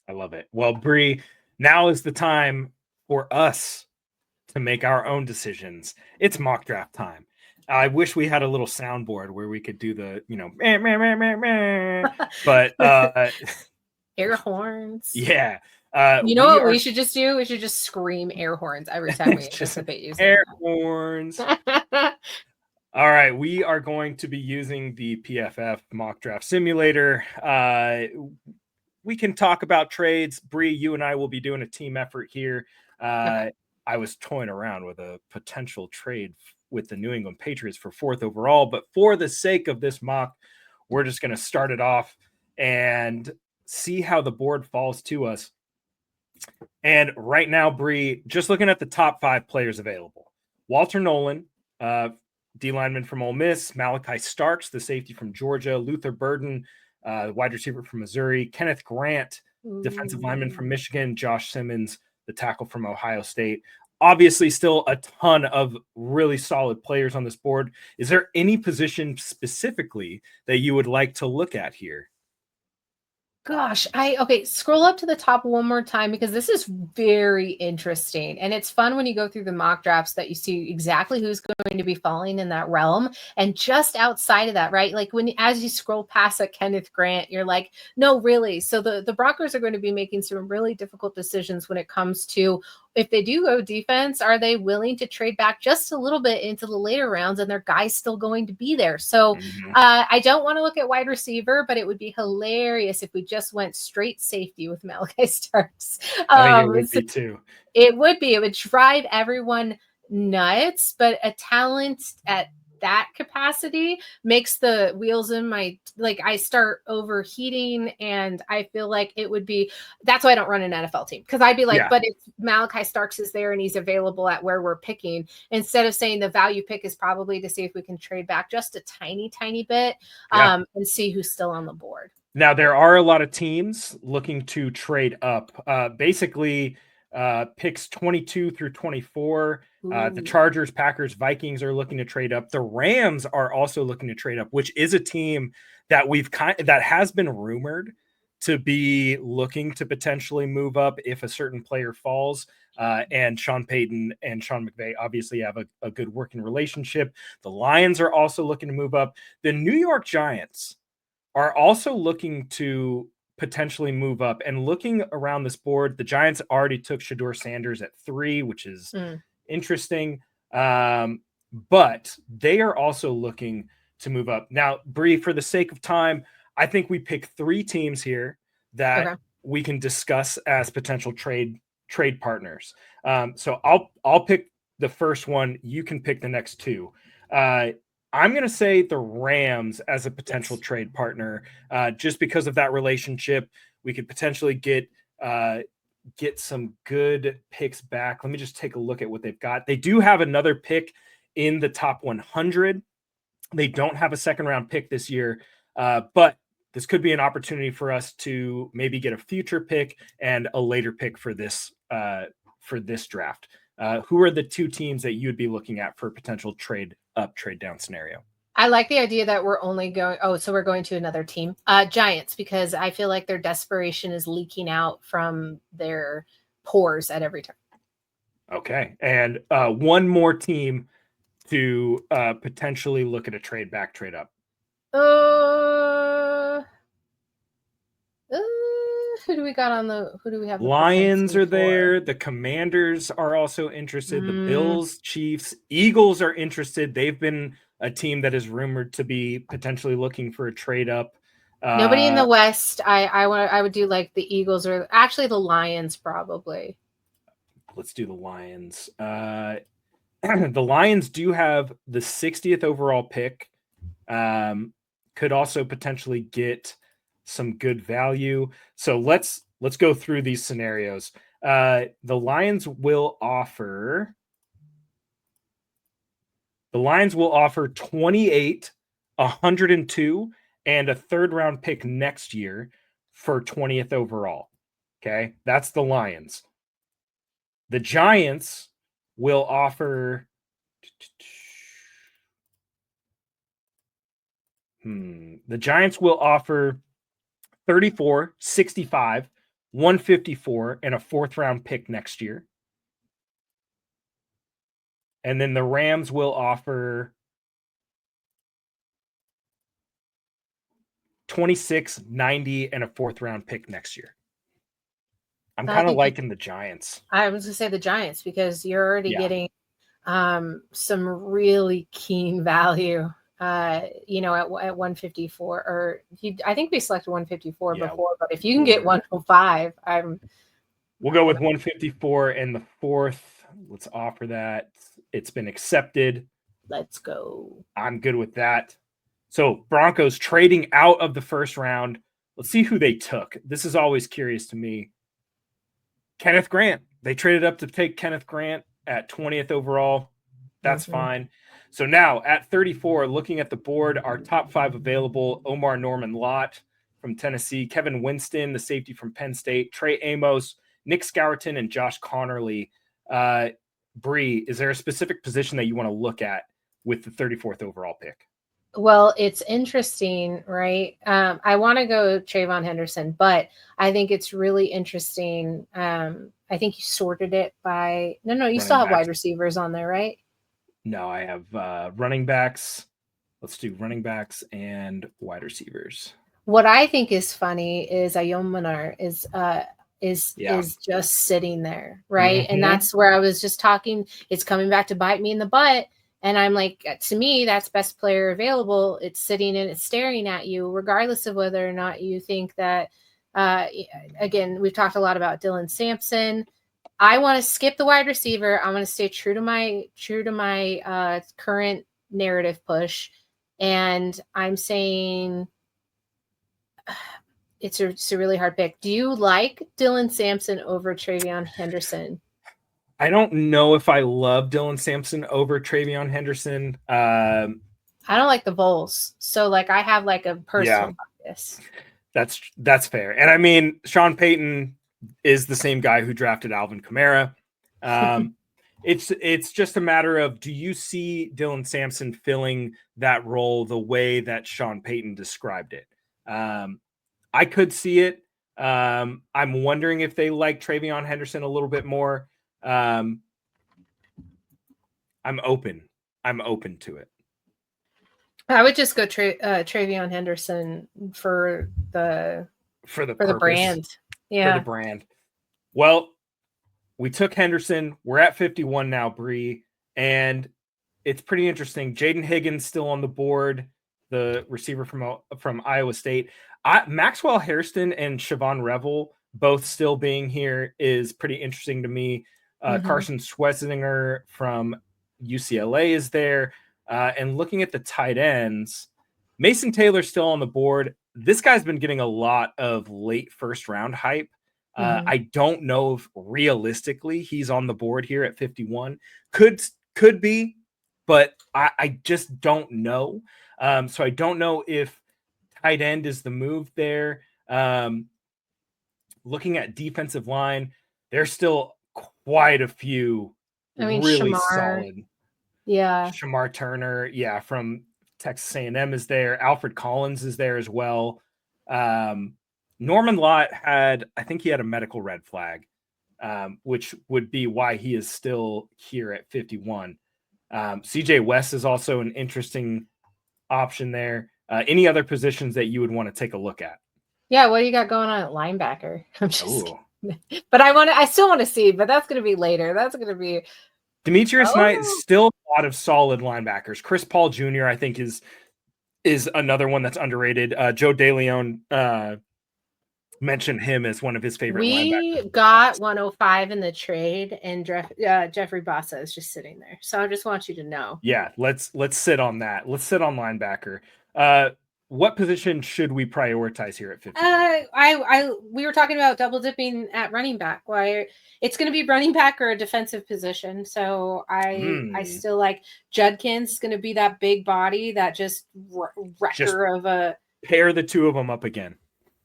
I love it. Well, Bri, now is the time for us to make our own decisions. It's mock draft time. I wish we had a little soundboard where we could do the, meh, meh, meh, meh, meh. But air horns. Yeah. You know what we should just do? We should just scream air horns every time we anticipate using air horns. All right, we are going to be using the PFF mock draft simulator. We can talk about trades. Bri, you and I will be doing a team effort here. Okay. I was toying around with a potential trade with the New England Patriots for 4th overall, but for the sake of this mock, we're just going to start it off and see how the board falls to us. And right now, Bri, just looking at the top 5 players available: Walter Nolan, D lineman from Ole Miss; Malachi Starks, the safety from Georgia; Luther Burden, wide receiver from Missouri; Kenneth Grant, defensive lineman from Michigan; Josh Simmons, the tackle from Ohio State. Obviously, still a ton of really solid players on this board. Is there any position specifically that you would like to look at here? Gosh, okay, scroll up to the top one more time because this is very interesting. And it's fun when you go through the mock drafts that you see exactly who's going to be falling in that realm. And just outside of that, right? Like as you scroll past a Kenneth Grant, you're like, no, really. So the Broncos are going to be making some really difficult decisions when it comes to, if they do go defense, are they willing to trade back just a little bit into the later rounds and their guy's still going to be there? So I don't want to look at wide receiver, but it would be hilarious if we just went straight safety with Malachi Starks. I think it would be too. It would be. It would drive everyone nuts, but a talent at that capacity makes the wheels in my, like, I start overheating, and I feel like it would be, that's why I don't run an NFL team, because I'd be like, but if Malachi Starks is there and he's available at where we're picking, instead of saying the value pick is probably to see if we can trade back just a tiny bit and see who's still on the board. Now, there are a lot of teams looking to trade up. Basically, picks 22 through 24. The Chargers, Packers, Vikings are looking to trade up. The Rams are also looking to trade up, which is a team that that has been rumored to be looking to potentially move up if a certain player falls. And Sean Payton and Sean McVay obviously have a good working relationship. The Lions are also looking to move up. The New York Giants are also looking to potentially move up. And looking around this board, the Giants already took Shedeur Sanders at 3, which is interesting. But they are also looking to move up. Now, Bri, for the sake of time, I think we pick 3 teams here that we can discuss as potential trade partners. So I'll pick the first one. You can pick the next 2. I'm going to say the Rams as a potential trade partner, just because of that relationship. We could potentially get some good picks back. Let me just take a look at what they've got. They do have another pick in the top 100. They don't have a second round pick this year, but this could be an opportunity for us to maybe get a future pick and a later pick for this draft. Who are the 2 teams that you'd be looking at for a potential trade up, trade down scenario? I like the idea that we're only going, so we're going to another team, Giants, because I feel like their desperation is leaking out from their pores at every turn. Okay. And one more team to potentially look at a trade back, trade up. Who do we have? Lions are there. The Commanders are also interested. The Bills, Chiefs, Eagles are interested. They've been a team that is rumored to be potentially looking for a trade up. Nobody in the West. I would do like the Eagles, or actually the Lions probably. Let's do the Lions. The Lions do have the 60th overall pick. Could also potentially get some good value. So let's go through these scenarios. The Lions will offer 28, 102, and a 3rd round pick next year for 20th overall. Okay, that's the Lions. The Giants will offer the Giants will offer 34, 65, 154, and a 4th-round pick next year. And then the Rams will offer 26, 90, and a 4th-round pick next year. I'm kind of liking the Giants. I was going to say the Giants because you're already getting some really keen value, at 154. Or I think we selected 154 before, but if you can get 105, We'll go with 154 and the 4th. Let's offer that. It's been accepted. Let's go. I'm good with that. So Broncos trading out of the 1st round. Let's see who they took. This is always curious to me. Kenneth Grant. They traded up to take Kenneth Grant at 20th overall. That's fine. So now at 34, looking at the board, our top 5 available: Omar Norman-Lott from Tennessee, Kevin Winston, the safety from Penn State, Trey Amos, Nick Scourton, and Josh Connerly. Bri, is there a specific position that you want to look at with the 34th overall pick? Well, it's interesting, right? I want to go Trayvon Henderson, but I think it's really interesting. I think you sorted it by you still have wide receivers on there, right? No, I have running backs. Let's do running backs and wide receivers. What I think is funny is Ayomar is just sitting there, right? And that's where I was just talking. It's coming back to bite me in the butt. And I'm like, to me, that's best player available. It's sitting and it's staring at you, regardless of whether or not you think that, again, we've talked a lot about Dylan Sampson. I want to skip the wide receiver. I want to stay true to my current narrative push. And I'm saying it's a really hard pick. Do you like Dylan Sampson over TreVeyon Henderson? I don't know if I love Dylan Sampson over TreVeyon Henderson. I don't like the Vols. So I have a personal bias. That's fair. And I mean, Sean Payton is the same guy who drafted Alvin Kamara. It's just a matter of, do you see Dylan Sampson filling that role the way that Sean Payton described it? I could see it. I'm wondering if they like TreVeyon Henderson a little bit more. I'm open to it. I would just go TreVeyon Henderson for the brand. Yeah. For the brand. Well, we took Henderson. We're at 51 now, Bri, and it's pretty interesting. Jaden Higgins still on the board, the receiver from Iowa State. Maxwell Hairston and Siobhan Revel both still being here is pretty interesting to me. Carson Schwesinger from UCLA is there. And looking at the tight ends, Mason Taylor's still on the board. This guy's been getting a lot of late 1st round hype. I don't know if realistically he's on the board here at 51. Could be, but I just don't know. So I don't know if tight end is the move there. Looking at defensive line, there's still quite a few really solid. Yeah. Shamar Turner, from Texas A&M is there. Alfred Collins is there as well. Norman Lott I think he had a medical red flag, which would be why he is still here at 51. CJ West is also an interesting option there. Any other positions that you would want to take a look at? Yeah, what do you got going on at linebacker? I'm just but I still want to see, but that's going to be later. That's going to be Demetrius Knight. Still a lot of solid linebackers. Chris Paul Jr. I think is another one that's underrated. Joe DeLeon mentioned him as one of his favorite linebackers. We got 105 in the trade, and Jeffrey Bassa is just sitting there. So I just want you to know. Yeah, let's sit on that. Let's sit on linebacker. What position should we prioritize here at 50? We were talking about double dipping at running back. Why it's going to be running back or a defensive position. So I still like Judkins going to be that big body that just wrecker of a pair the two of them up again.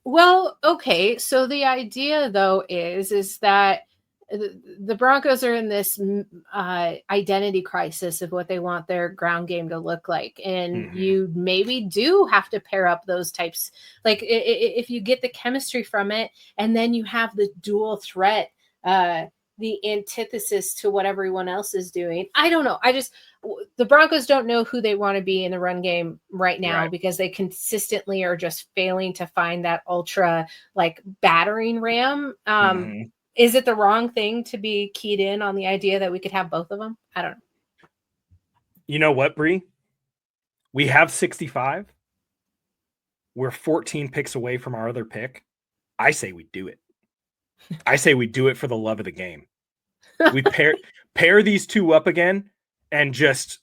Well, okay. So the idea though is that the Broncos are in this identity crisis of what they want their ground game to look like. And you maybe do have to pair up those types. Like if you get the chemistry from it, and then you have the dual threat, the antithesis to what everyone else is doing. I don't know. The Broncos don't know who they want to be in the run game right now, because they consistently are just failing to find that ultra like battering ram. Is it the wrong thing to be keyed in on the idea that we could have both of them? I don't know. You know what, Bri? We have 65. We're 14 picks away from our other pick. I say we do it. I say we do it for the love of the game. We pair these two up again and just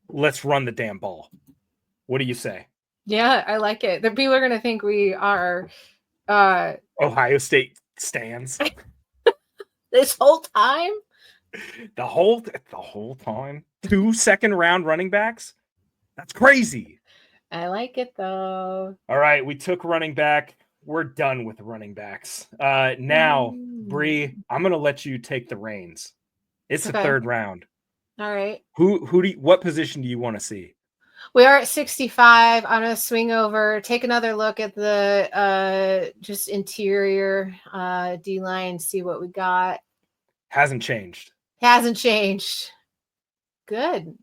let's run the damn ball. What do you say? Yeah, I like it. The people are going to think we are Ohio State stands. This whole time? The whole time. 2 second-round running backs? That's crazy. I like it, though. All right, we took running back. We're done with running backs. Now, Bri, I'm going to let you take the reins. It's the third round. All right. What position do you want to see? We are at 65. I'm going to swing over, take another look at the just interior D-line, see what we got. Hasn't changed. Good.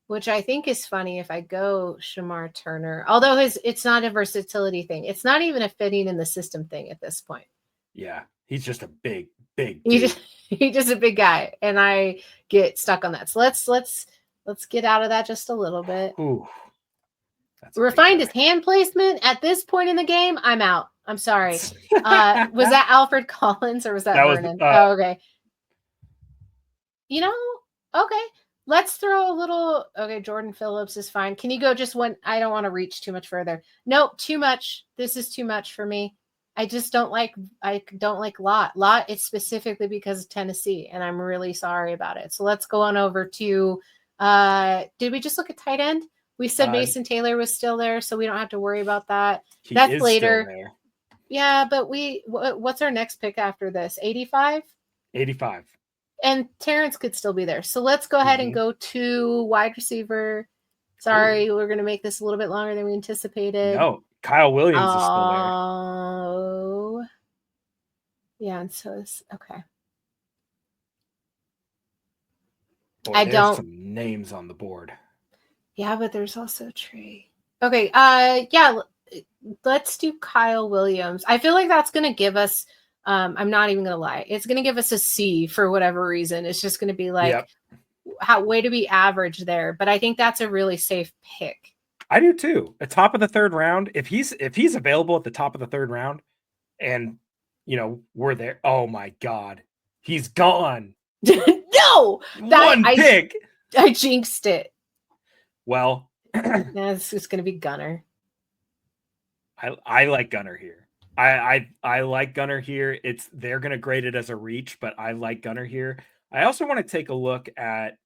Which I think is funny if I go Shamar Turner. Although it's not a versatility thing. It's not even a fitting in the system thing at this point. Yeah. He's just a big dude. He's just a big guy. And I get stuck on that. So let's get out of that just a little bit. Ooh. Refined his hand placement at this point in the game. I'm out. I'm sorry. Was that Alfred Collins or was that Vernon? Okay. Okay. Let's throw a little. Okay, Jordan Phillips is fine. Can you go just one? I don't want to reach too much further. Nope, too much. This is too much for me. I just don't like. I don't like Lott. Lott. It's specifically because of Tennessee, and I'm really sorry about it. So let's go on over to. Did we just look at tight end? We said Mason Taylor was still there, so we don't have to worry about that. That's later. Yeah, but what's our next pick after this? 85. 85. And Terrence could still be there. So let's go ahead and go to wide receiver. Sorry, we're going to make this a little bit longer than we anticipated. No, Kyle Williams is still there. Oh. Yeah, and so it's okay. Boy, there's some names on the board. Yeah, but there's also Trey. Okay, let's do Kyle Williams. I feel like that's going to give us I'm not even going to lie. It's going to give us a C for whatever reason. It's just going to be like, way to be average there. But I think that's a really safe pick. I do too. At top of the third round, if he's available at the top of the third round, and we're there. Oh my God, he's gone. No, one pick. I jinxed it. Well, it's going to be Gunner. I like Gunner here. I like Gunner here. They're going to grade it as a reach, but I like Gunner here. I also want to take a look at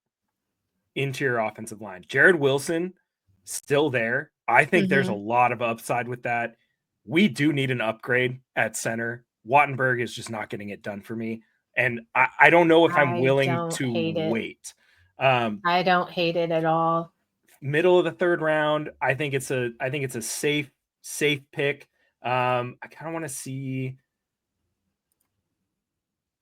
interior offensive line. Jared Wilson still there. I think there's a lot of upside with that. We do need an upgrade at center. Wattenberg is just not getting it done for me. And I don't know if I'm willing to wait. I don't hate it at all. Middle of the third round. I think it's a safe pick. I kind of want to see.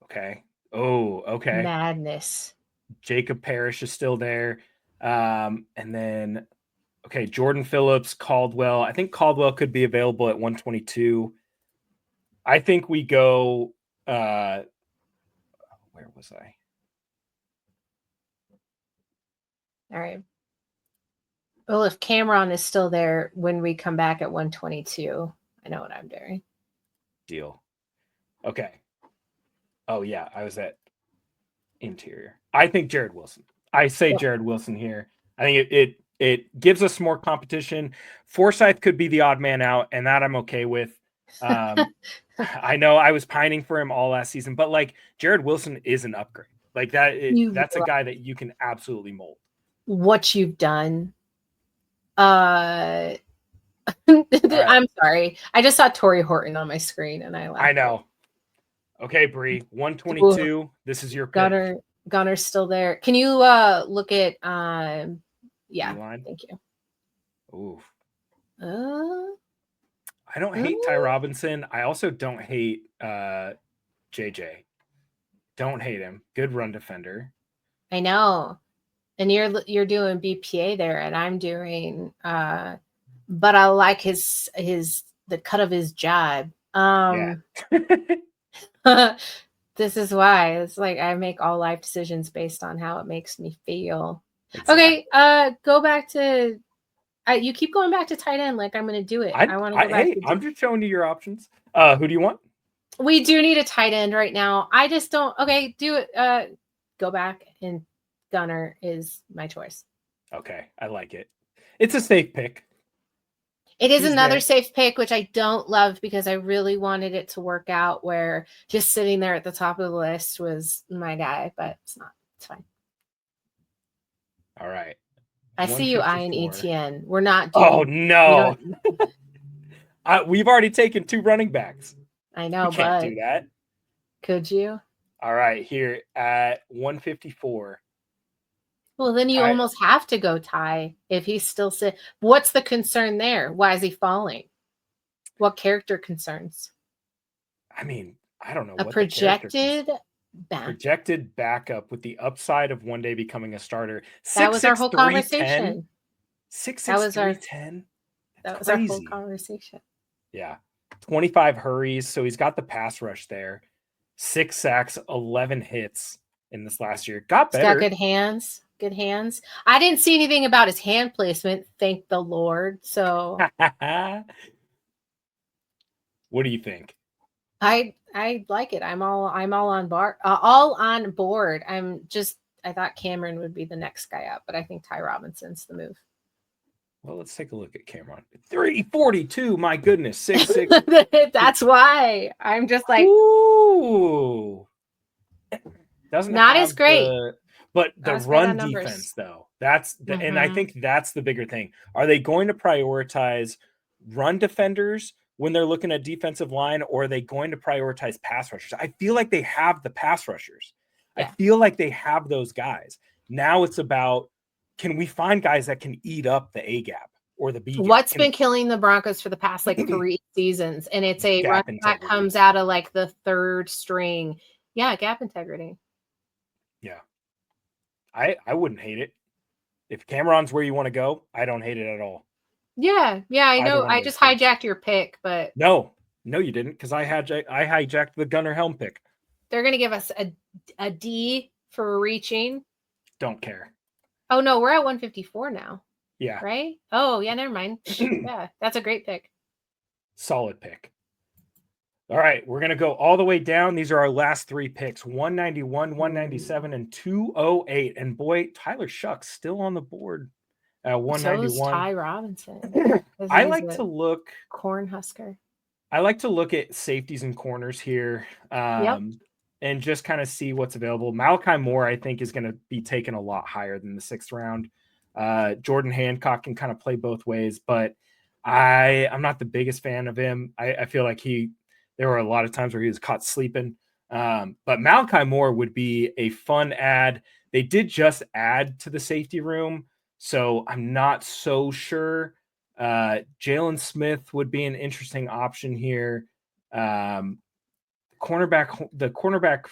Okay. Oh, okay. Madness. Jacob Parrish is still there. And then, okay, Jordan Phillips, Caldwell. I think Caldwell could be available at 122. I think we go. Where was I? All right. Well, if Cameron is still there when we come back at 122. I know what I'm doing. Deal. Okay. Oh, yeah. I was at interior. I think Jared Wilson. I say Jared Wilson here. I think it gives us more competition. Forsyth could be the odd man out, and that I'm okay with. I know I was pining for him all last season, but like Jared Wilson is an upgrade. Like that's a guy that you can absolutely mold. What you've done. I'm sorry. I just saw Torrey Horton on my screen and I laughed. I know. Okay, Bri, 122. This is your pick. Gunner's still there. Can you look at yeah, D-line. thank you. Ooh. Uh, I don't hate Ty Robinson. I also don't hate JJ. Don't hate him. Good run defender. I know. And you're doing BPA there, and I'm doing but I like the cut of his jab. Yeah. This is why it's like I make all life decisions based on how it makes me feel. Exactly. Okay, go back to you keep going back to tight end like I'm going to do it. I want to go back. Hey, I'm just showing you your options. Who do you want? We do need a tight end right now. I just don't. Okay, do it. Go back, and Gunner is my choice. Okay, I like it. It's a safe pick. It is another safe pick, which I don't love because I really wanted it to work out where just sitting there at the top of the list was my guy, but it's not. It's fine. All right. I see you eyeing ETN. We're not doing. Oh no. We've already taken 2 running backs. I know, we can't do that. Could you? All right, here at 154. Well, then you almost have to go Ty if he's still sitting. What's the concern there? Why is he falling? What character concerns? I mean, I don't know. A projected backup with the upside of one day becoming a starter. That was our whole conversation. 6'6", 310. That was our whole conversation. Yeah. 25 hurries. So he's got the pass rush there. 6 sacks, 11 hits in this last year. Got better. He's got good hands. Good hands. I didn't see anything about his hand placement. Thank the Lord. So what do you think? I like it. I'm all on board. I thought Cameron would be the next guy up, but I think Ty Robinson's the move. Well, let's take a look at Cameron. 342. My goodness, 6'6". That's why I'm just like, ooh. Doesn't not as great. But the run defense, though, and I think that's the bigger thing. Are they going to prioritize run defenders when they're looking at defensive line, or are they going to prioritize pass rushers? I feel like they have the pass rushers. Yeah. I feel like they have those guys. Now it's about, can we find guys that can eat up the A gap or the B gap? What's been killing the Broncos for the past 3 seasons? And it's a run that comes out of the third string. Yeah, gap integrity. Yeah. I wouldn't hate it. If Cameron's where you want to go, I don't hate it at all. Yeah, I know. I just hijacked your pick, but no, you didn't, because I hijacked the Gunner Helm pick. They're gonna give us a D for reaching. Don't care. Oh no, we're at 154 now. Yeah. Right? Oh yeah, never mind. Yeah, that's a great pick. Solid pick. All right, we're going to go all the way down. These are our last 3 picks, 191, 197, and 208. And boy, Tyler Shuck's still on the board at 191. So is Ty Robinson. I like to look. Cornhusker. I like to look at safeties and corners here and just kind of see what's available. Malachi Moore, I think, is going to be taken a lot higher than the 6th round. Jordan Hancock can kind of play both ways, but I'm not the biggest fan of him. I feel like there were a lot of times where he was caught sleeping. But Malachi Moore would be a fun add. They did just add to the safety room, so I'm not so sure. Jalen Smith would be an interesting option here. The cornerback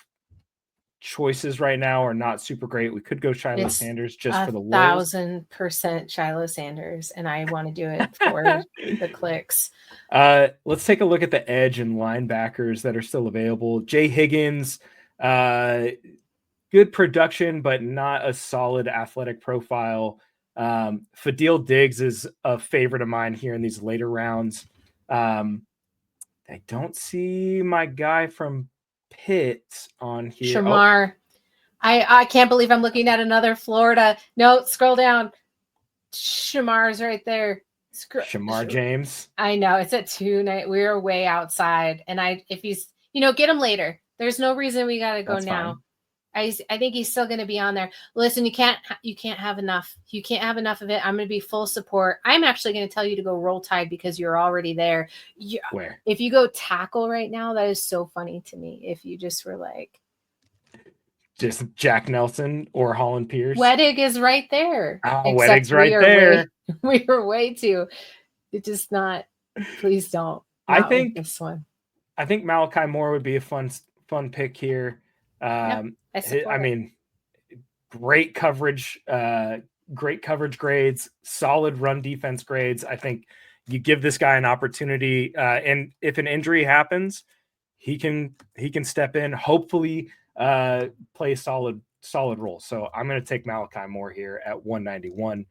choices right now are not super great. We could go Shiloh Sanders just for the Wolves. 1,000% Shiloh Sanders, and I want to do it for the clicks. Let's take a look at the edge and linebackers that are still available. Jay Higgins, good production, but not a solid athletic profile. Fadil Diggs is a favorite of mine here in these later rounds. I don't see my guy from Pitt on here. Shamar. I can't believe I'm looking at another Florida. No, scroll down. Shamar's right there. Shamar James. I know it's at 2 night. We're way outside, and if he's get him later. There's no reason we got to go now. I think he's still going to be on there. Listen, you can't have enough. You can't have enough of it. I'm going to be full support. I'm actually going to tell you to go Roll Tide because you're already there. Where? If you go tackle right now, that is so funny to me. If you just were like, just Jack Nelson or Holland Pierce. Wedig is right there. Wedig's right there. We were way too. It's just not. Please don't. I think this one. I think Malachi Moore would be a fun pick here. I mean, great coverage grades, solid run defense grades. I think you give this guy an opportunity, and if an injury happens, he can step in. Hopefully, play a solid role. So I'm going to take Malachi Moore here at 191.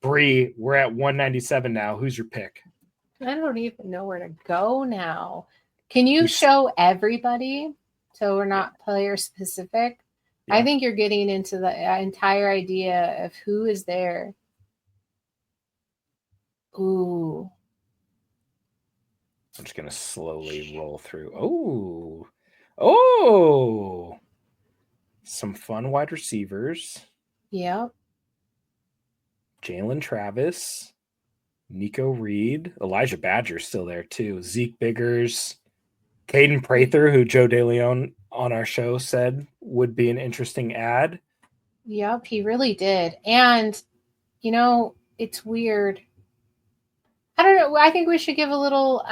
Bri, we're at 197 now. Who's your pick? I don't even know where to go now. Can you show everybody so we're not player specific? Yeah. I think you're getting into the entire idea of who is there. Ooh. I'm just going to slowly roll through. Oh. Some fun wide receivers. Yep. Jalen Travis, Nico Reed, Elijah Badger's still there too. Zeke Biggers, Caden Prather, who Joe DeLeon on our show said would be an interesting ad. Yep, he really did. And, it's weird. I don't know. I think we should give a little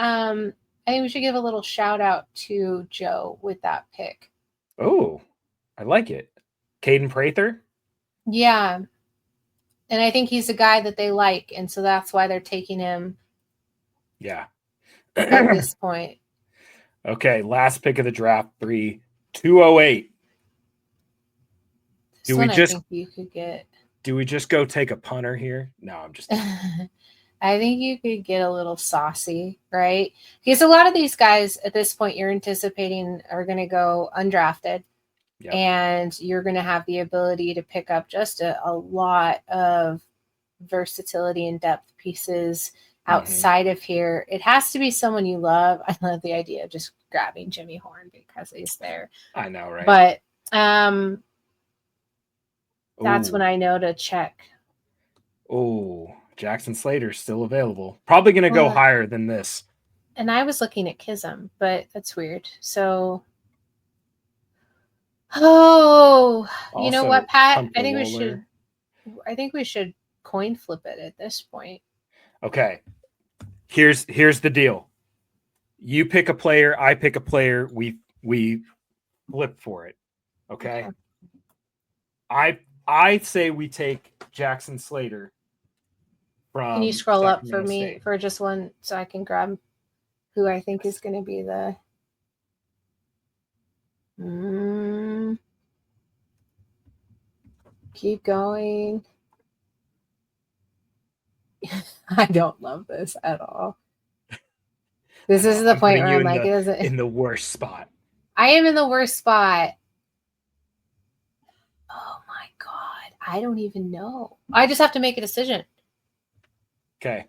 shout out to Joe with that pick. Oh, I like it. Caden Prather? Yeah. And I think he's a guy that they like. And so that's why they're taking him. Yeah. At this point. Okay. Last pick of the draft, 208. Do we just, I think you could get. Do we just go take a punter here? No, I'm just. I think you could get a little saucy, right? Because a lot of these guys at this point you're anticipating are going to go undrafted. Yep. And you're going to have the ability to pick up just a lot of versatility and depth pieces outside of here. It has to be someone you love. I love the idea of just grabbing Jimmy Horn because he's there. I know, right? But that's when I know to check. Oh, Jackson Slater's still available. Probably going to go higher than this. And I was looking at Kism, but that's weird. So... Oh, also, you know what, Pat? I think we should coin flip it at this point. Okay. Here's the deal. You pick a player, I pick a player, we flip for it. Okay? I say we take Jackson Slater from Can you scroll up for me for just one so I can grab who I think is going to be the Keep going. I don't love this at all. This is the point where I'm like, is it in the worst spot? I am in the worst spot. Oh my God. I don't even know. I just have to make a decision. Okay.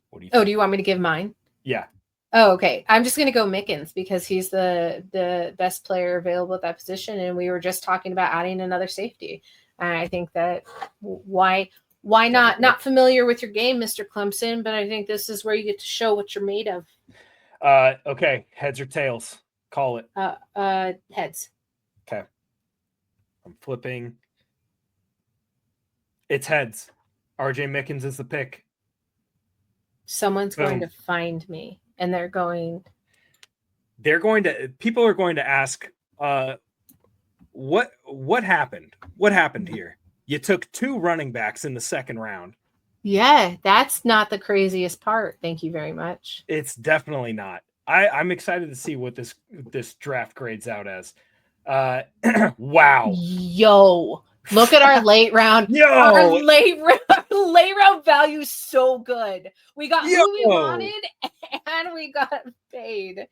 What do you think? Do you want me to give mine? Yeah. Oh, okay. I'm just going to go Mickens because he's the best player available at that position. And we were just talking about adding another safety. And I think that why not familiar with your game, Mr. Clemson, but I think this is where you get to show what you're made of. Okay. Heads or tails? Call it. Heads. Okay. I'm flipping. It's heads. RJ Mickens is the pick. Someone's going to find me. And people are going to ask, what happened? What happened here? You took 2 running backs in the second round. Yeah, that's not the craziest part. Thank you very much. It's definitely not. I'm excited to see what this draft grades out as. Wow. Yo, look at our late round. Our late round value is so good. We got who we wanted and we got paid.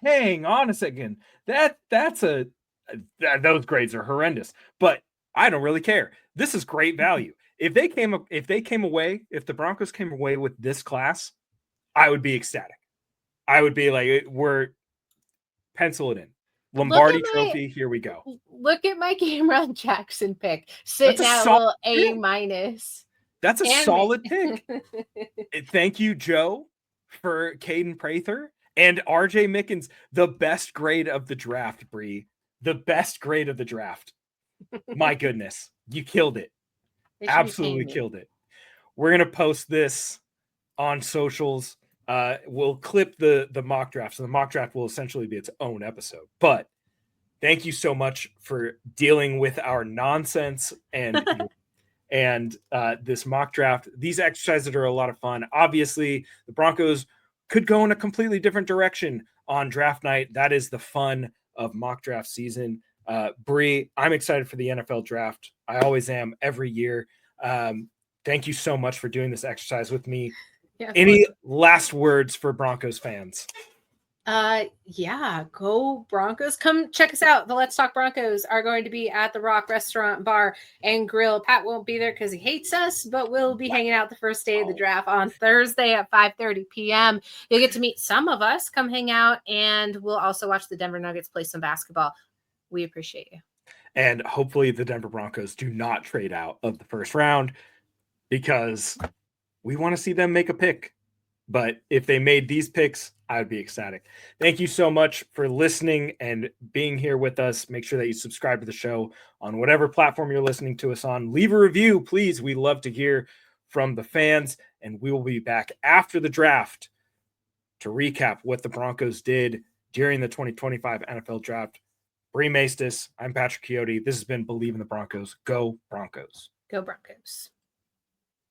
Hang on a second. Those grades are horrendous, but I don't really care. This is great value. If the Broncos came away with this class, I would be ecstatic. I would be like, we're pencil it in. Lombardi trophy, here we go. Look at my Cameron Jackson pick. Sitting at a little A-. That's a solid pick. Thank you, Joe, for Caden Prather and RJ Mickens. The best grade of the draft, Bri. The best grade of the draft. My goodness. You killed it. Absolutely killed it. We're going to post this on socials. We'll clip the mock draft. So the mock draft will essentially be its own episode. But thank you so much for dealing with our nonsense and this mock draft. These exercises are a lot of fun. Obviously, the Broncos could go in a completely different direction on draft night. That is the fun of mock draft season. Bri, I'm excited for the NFL draft. I always am every year. Thank you so much for doing this exercise with me. Yeah, any last words for Broncos fans? Yeah, go Broncos. Come check us out. The Let's Talk Broncos are going to be at the Rock Restaurant Bar and Grill. Pat won't be there because he hates us, but we'll be hanging out the first day of the draft on Thursday at 5:30 p.m. You'll get to meet some of us. Come hang out, and we'll also watch the Denver Nuggets play some basketball. We appreciate you. And hopefully the Denver Broncos do not trade out of the first round, because we want to see them make a pick. But if they made these picks, I would be ecstatic. Thank you so much for listening and being here with us. Make sure that you subscribe to the show on whatever platform you're listening to us on. Leave a review, please. We love to hear from the fans, and we will be back after the draft to recap what the Broncos did during the 2025 NFL draft. Bri Maestas, I'm Patrick Chiotti. This has been Bleav in the Broncos. Go Broncos. Go Broncos.